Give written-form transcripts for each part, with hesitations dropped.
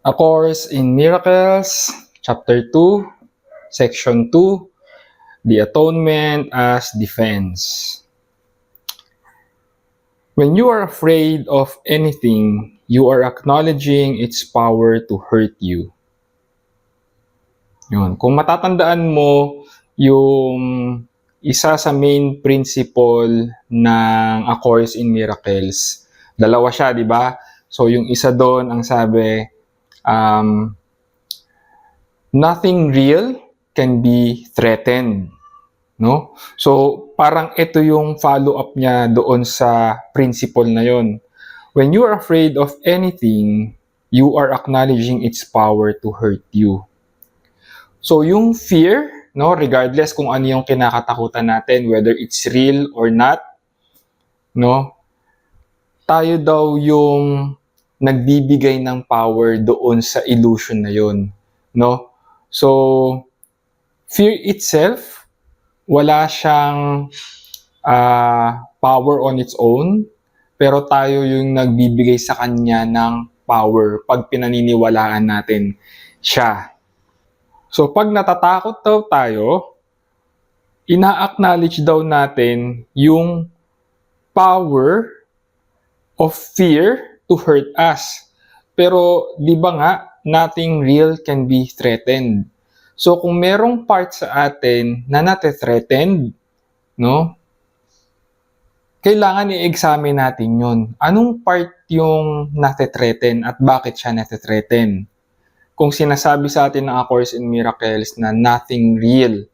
A Course in Miracles, Chapter 2, Section 2, The Atonement as Defense. When you are afraid of anything, you are acknowledging its power to hurt you. Yun. Kung matatandaan mo yung isa sa main principle ng A Course in Miracles, dalawa siya, di ba? So yung isa doon, ang sabi, nothing real can be threatened. No? So, parang ito yung follow-up niya doon sa principle na yon. When you are afraid of anything, you are acknowledging its power to hurt you. So, yung fear, no, regardless kung ano yung kinakatakutan natin, whether it's real or not, no, tayo daw yung nagbibigay ng power doon sa illusion na yon, no? So, fear itself, wala siyang power on its own, pero tayo yung nagbibigay sa kanya ng power pag pinaniniwalaan natin siya. So, pag natatakot daw tayo, ina-acknowledge daw natin yung power of fear to hurt us. Pero, di ba nga, nothing real can be threatened. So, kung merong part sa atin na nate-threatened, no? Kailangan i-examine natin yun. Anong part yung nate-threaten at bakit siya nate-threaten? Kung sinasabi sa atin ng A Course in Miracles na nothing real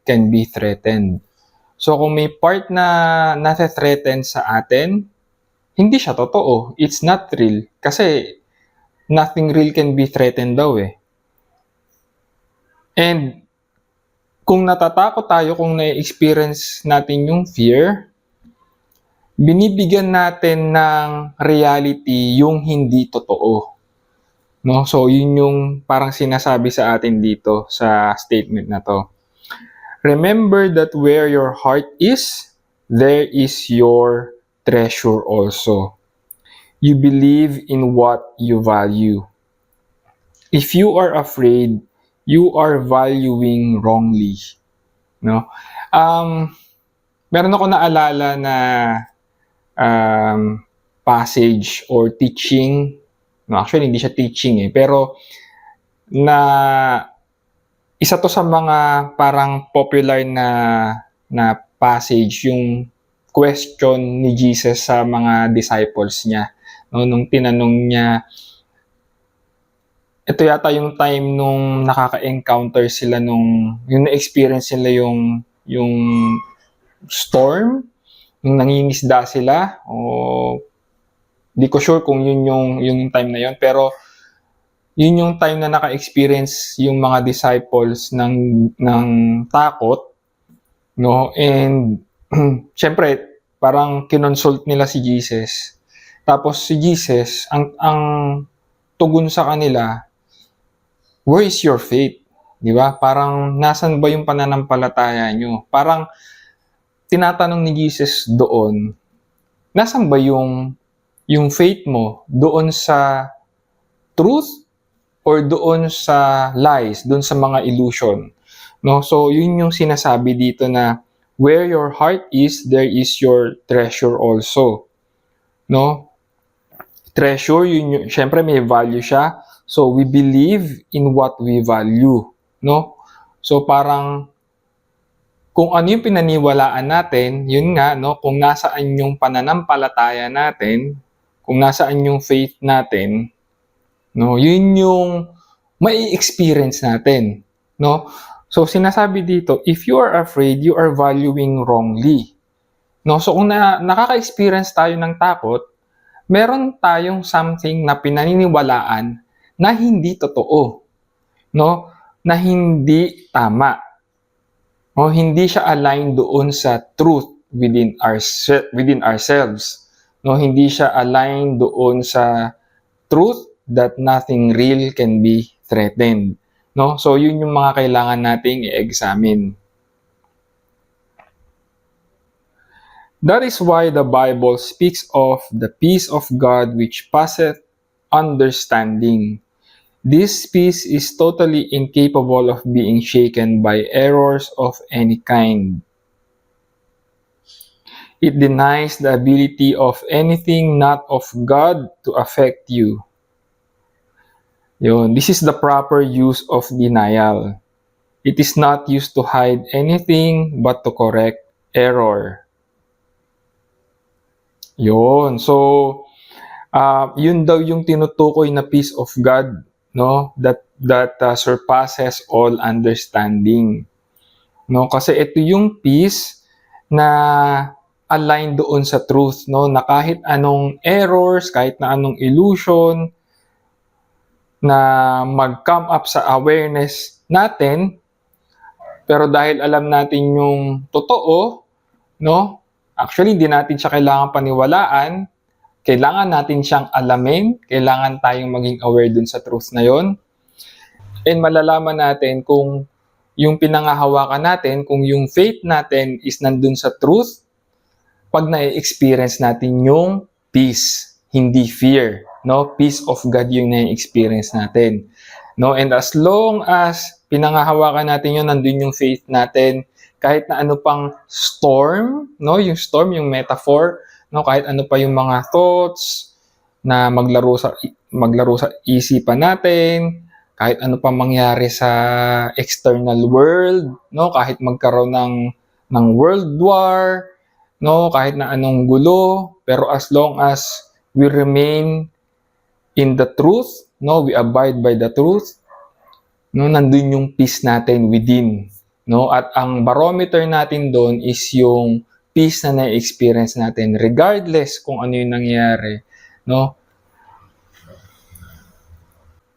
can be threatened. So, kung may part na nate-threaten sa atin, hindi siya totoo. It's not real. Kasi, nothing real can be threatened daw eh. And, kung natatakot tayo, kung na-experience natin yung fear, binibigyan natin ng reality yung hindi totoo. No? So, yun yung parang sinasabi sa atin dito sa statement na to. Remember that where your heart is, there is your treasure also. You believe in what you value. If you are afraid, you are valuing wrongly. No? Meron ako naalala na passage or teaching. No, actually, hindi siya teaching eh. Pero, isa to sa mga parang popular na passage, yung question ni Jesus sa mga disciples niya. No, nung tinanong niya, ito yata yung time nung nakaka-encounter sila yung na-experience nila yung storm, yung nangingisda sila, o di ko sure kung yun yung time na yun, pero yun yung time na naka-experience yung mga disciples ng takot, no? And syempre, parang kinonsult nila si Jesus. Tapos si Jesus, ang tugon sa kanila, where is your faith? Di ba? Parang nasan ba yung pananampalataya nyo? Parang tinatanong ni Jesus doon, nasan ba yung faith mo? Doon sa truth or doon sa lies, doon sa mga illusion? No? So, yun yung sinasabi dito na where your heart is, there is your treasure also. No? Treasure, yun syempre may value siya. So, we believe in what we value. No? So, parang kung ano yung pinaniwalaan natin, yun nga, no? Kung nasaan yung pananampalataya natin, kung nasaan yung faith natin, no? Yun yung may experience natin, no? So, sinasabi dito, if you are afraid, you are valuing wrongly. No? So, kung nakaka-experience tayo ng takot, meron tayong something na pinaniniwalaan na hindi totoo, no? Na hindi tama. No? Hindi siya aligned doon sa truth within ourselves. No? Hindi siya aligned doon sa truth that nothing real can be threatened. No? So, yun yung mga kailangan nating i-examine. That is why the Bible speaks of the peace of God which passeth understanding. This peace is totally incapable of being shaken by errors of any kind. It denies the ability of anything not of God to affect you. Yun, this is the proper use of denial. It is not used to hide anything but to correct error. Yun. So, yun daw yung tinutukoy na peace of God, no? That surpasses all understanding. No? Kasi ito yung peace na align doon sa truth, no? Na kahit anong errors, kahit na anong illusion na mag-come up sa awareness natin, pero dahil alam natin yung totoo, no? Actually, hindi natin siya kailangan paniwalaan. Kailangan natin siyang alamin. Kailangan tayong maging aware dun sa truth na yon. And malalaman natin kung yung pinangahawakan natin, kung yung faith natin is nandun sa truth, pag na-experience natin yung peace, hindi fear. No? Peace of God yung na-experience natin. No? And as long as pinangahawakan natin yun, nandun yung faith natin, kahit na ano pang storm, no? Yung storm, yung metaphor, no? Kahit ano pa yung mga thoughts na maglaro sa isipan natin, kahit ano pa mangyari sa external world, no? Kahit magkaroon ng world war, no? Kahit na anong gulo, pero as long as we remain in the truth, no? We abide by the truth, no, nandun yung peace natin within, no? At ang barometer natin doon is yung peace na na-experience natin regardless kung ano yung nangyari, no?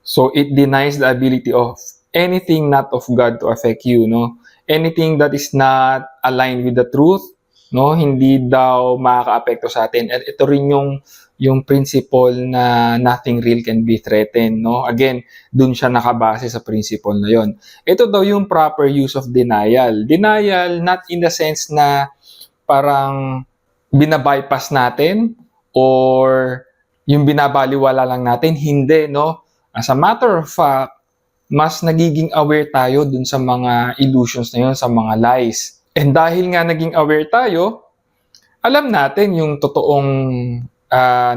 So it denies the ability of anything not of God to affect you, no? Anything that is not aligned with the truth, no, hindi daw makakaapekto sa atin. At ito rin yung principle na nothing real can be threatened, no? Again, dun siya nakabase sa principle na yon. Ito daw yung proper use of denial. Denial not in the sense na parang binabypass natin or yung binabaliwala lang natin, hindi, no? As a matter of fact, mas nagiging aware tayo dun sa mga illusions na yon, sa mga lies. And dahil nga naging aware tayo, alam natin yung totoong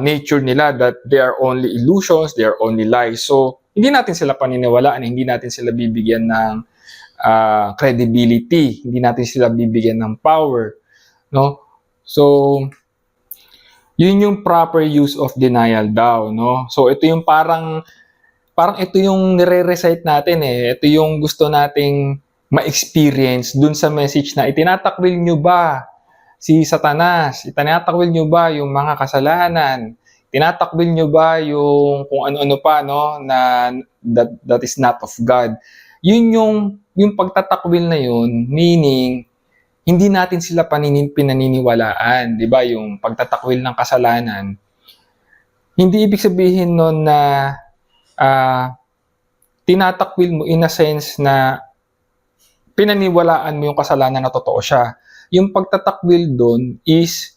nature nila, that they are only illusions, they are only lies. So, hindi natin sila paniniwalaan, hindi natin sila bibigyan ng credibility, hindi natin sila bibigyan ng power, no? So, yun yung proper use of denial daw, no? So, ito yung parang ito yung nire-recite natin eh. Ito yung gusto nating ma-experience dun sa message na itinatakwil nyo ba si Satanas? Itinatakwil nyo ba yung mga kasalanan? Itinatakwil nyo ba yung kung ano-ano pa, no, na that is not of God? Yun yung pagtatakwil na yun, meaning hindi natin sila pinaniniwalaan, di ba? Yung pagtatakwil ng kasalanan. Hindi ibig sabihin nun na tinatakwil mo in a sense na pinaniwalaan mo yung kasalanan na totoo siya. Yung pagtatakwil doon is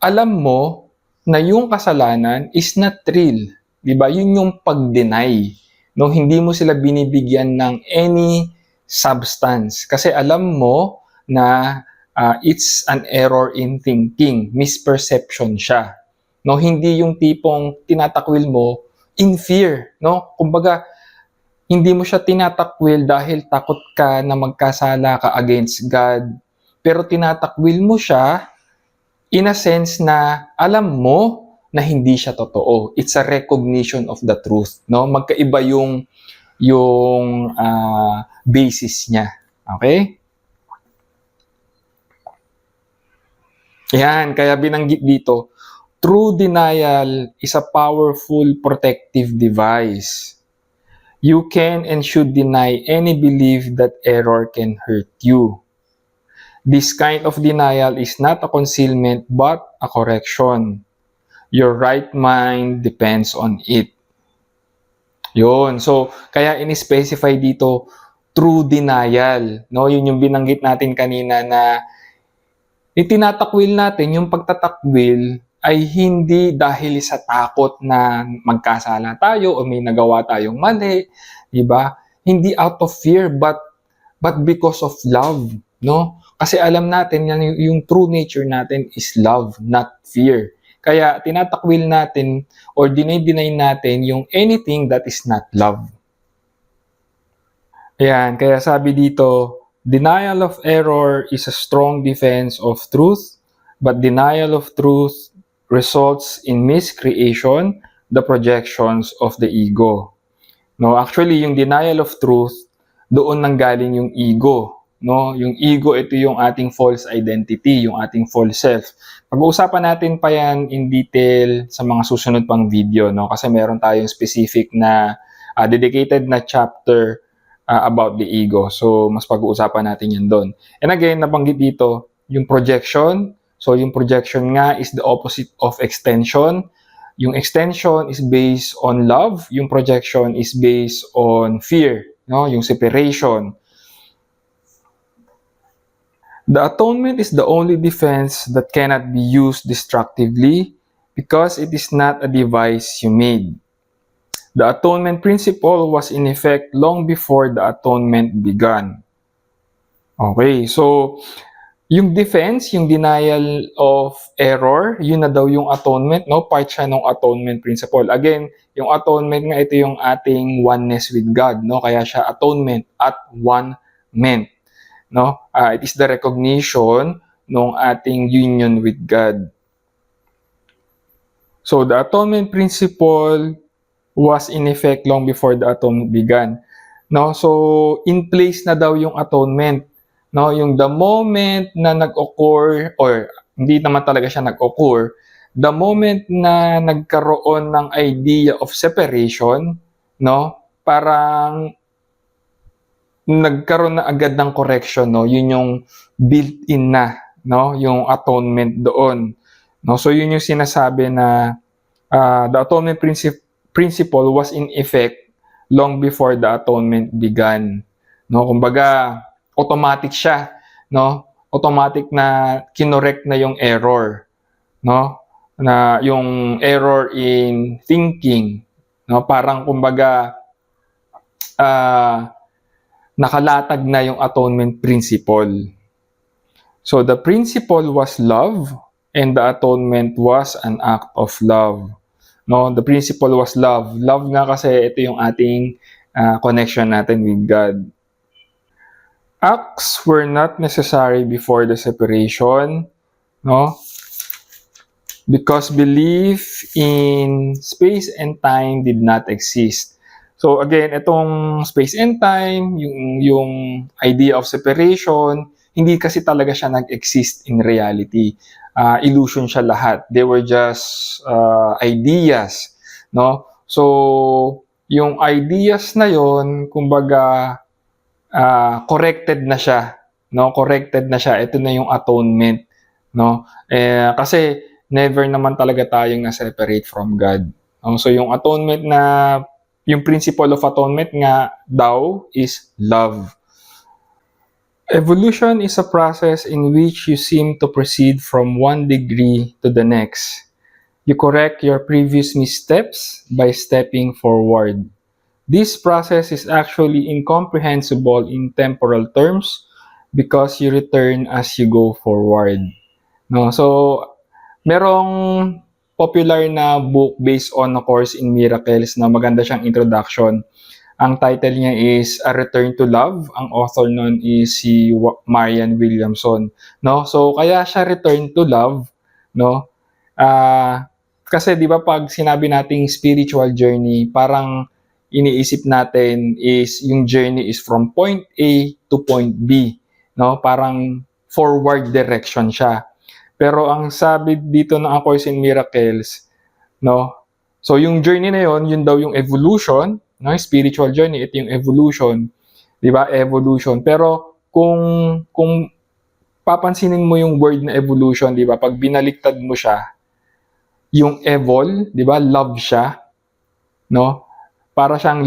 alam mo na yung kasalanan is not real. Diba? Yun yung pag-deny. No? Hindi mo sila binibigyan ng any substance. Kasi alam mo na it's an error in thinking. Misperception siya. No? Hindi yung tipong tinatakwil mo in fear. No? Kumbaga, hindi mo siya tinatakwil dahil takot ka na magkasala ka against God. Pero tinatakwil mo siya in a sense na alam mo na hindi siya totoo. It's a recognition of the truth. No? Magkaiba yung basis niya. Okay? Yan, kaya binanggit dito, true denial is a powerful protective device. You can and should deny any belief that error can hurt you. This kind of denial is not a concealment but a correction. Your right mind depends on it. Yun. So, kaya in-specify dito, true denial. No? Yun yung binanggit natin kanina na itinatakwil natin, yung pagtatakwil, ay hindi dahil sa takot na magkasala tayo o may nagawa tayong mali, 'di ba? Hindi out of fear but because of love, no? Kasi alam natin yan yung true nature natin is love, not fear. Kaya tinatakwil natin or dinay-deny natin yung anything that is not love. Ayan, kaya sabi dito, denial of error is a strong defense of truth, but denial of truth results in miscreation, the projections of the ego. No, actually, yung denial of truth, doon nanggaling yung ego. No, yung ego, ito yung ating false identity, yung ating false self. Pag-uusapan natin pa yan in detail sa mga susunod pang video, no? Kasi meron tayong specific na dedicated na chapter about the ego. So, mas pag-uusapan natin yan doon. And again, nabanggit dito, yung projection. So, yung projection nga is the opposite of extension. Yung extension is based on love, yung projection is based on fear, no? Yung separation. The atonement is the only defense that cannot be used destructively because it is not a device you made. The atonement principle was in effect long before the atonement began. Okay, so yung defense, yung denial of error, yun na daw yung atonement, no? Part siya ng atonement principle. Again, yung atonement nga, ito yung ating oneness with God, no? Kaya siya atonement at one-ment, no? It is the recognition ng ating union with God. So, the atonement principle was in effect long before the atonement began, no? So, in place na daw yung atonement. No, yung the moment na nag-occur or hindi naman talaga siya nag-occur, the moment na nagkaroon ng idea of separation, no, parang nagkaroon na agad ng correction, no, yun yung built-in na, no, yung atonement doon. No, so yun yung sinasabi na the atonement principle was in effect long before the atonement began. No, kumbaga automatic siya, no? Automatic na kinorek na yung error, no? Na yung error in thinking, no? Parang kumbaga nakalatag na yung atonement principle. So the principle was love and the atonement was an act of love. No, the principle was love. Love nga kasi ito yung ating connection natin with God. Acts were not necessary before the separation, no? Because belief in space and time did not exist. So again, itong space and time, yung idea of separation, hindi kasi talaga siya nag-exist in reality. Illusion siya lahat. They were just ideas, no? So yung ideas na yon, kumbaga corrected na siya, no? Corrected na siya. Ito na yung atonement, no? Kasi never naman talaga tayong na-separate from God. So yung atonement na yung principle of atonement nga daw is love. Evolution is a process in which you seem to proceed from one degree to the next. You correct your previous missteps by stepping forward. This process is actually incomprehensible in temporal terms because you return as you go forward. No, so merong popular na book based on A Course in Miracles na maganda siyang introduction. Ang title niya is A Return to Love. Ang author nun is si Marianne Williamson. No, so kaya siya Return to Love, no? Kasi 'di ba pag sinabi nating spiritual journey, parang iniisip natin is yung journey is from point A to point B, no? Parang forward direction siya. Pero ang sabi dito ng A Course in Miracles, no? So yung journey na yon, yun daw yung evolution, no? Spiritual journey, ito yung evolution, 'di ba? Evolution. Pero kung papansinin mo yung word na evolution, 'di ba? Pag binaliktad mo siya, yung evol, 'di ba? Love siya, no? Para siyang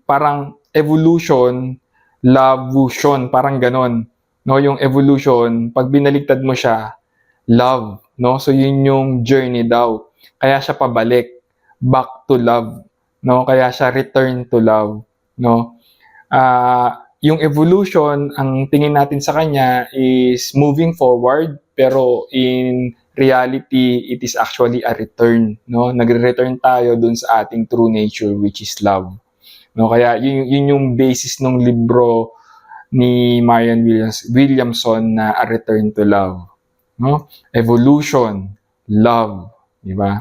parang evolution, lavution, parang ganon. No, yung evolution, pag binaligtad mo siya, love, no? So yun yung journey daw. Kaya siya pabalik, back to love, no? Kaya siya return to love, no? Yung evolution, ang tingin natin sa kanya is moving forward, pero in reality, it is actually a return, no? Nagre-return tayo dun sa ating true nature, which is love. No, kaya yun yung basis ng libro ni Marianne Williamson na A Return to Love. No? Evolution, love, di ba?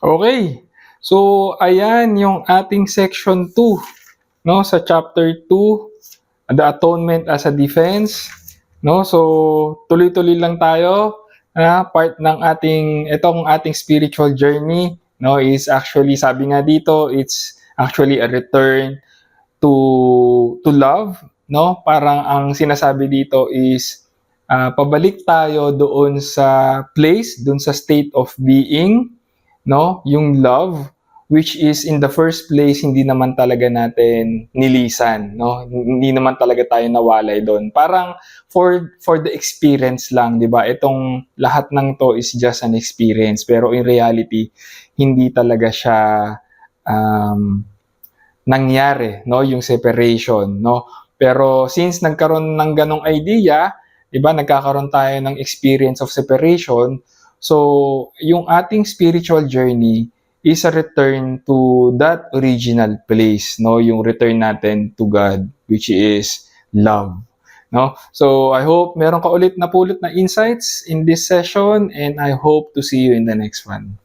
Okay. So, ayan yung ating section 2, no, sa chapter 2, the atonement as a defense, no? So, tuloy-tuloy lang tayo. Part ng itong ating spiritual journey, no, is actually, sabi nga dito, it's actually a return to love, no? Parang ang sinasabi dito is pabalik tayo doon sa place, doon sa state of being, no? Yung love, which is in the first place hindi naman talaga natin nilisan, no? Hindi naman talaga tayo nawalay doon. Parang for the experience lang, 'di ba? Itong lahat ng to is just an experience, pero in reality hindi talaga siya nangyari, no, yung separation, no. Pero since nagkaroon ng ganong idea, 'di ba, nagkakaroon tayo ng experience of separation, so yung ating spiritual journey is a return to that original place, no, yung return natin to God, which is love, no. So I hope meron ka ulit na pulot na insights in this session, and I hope to see you in the next one.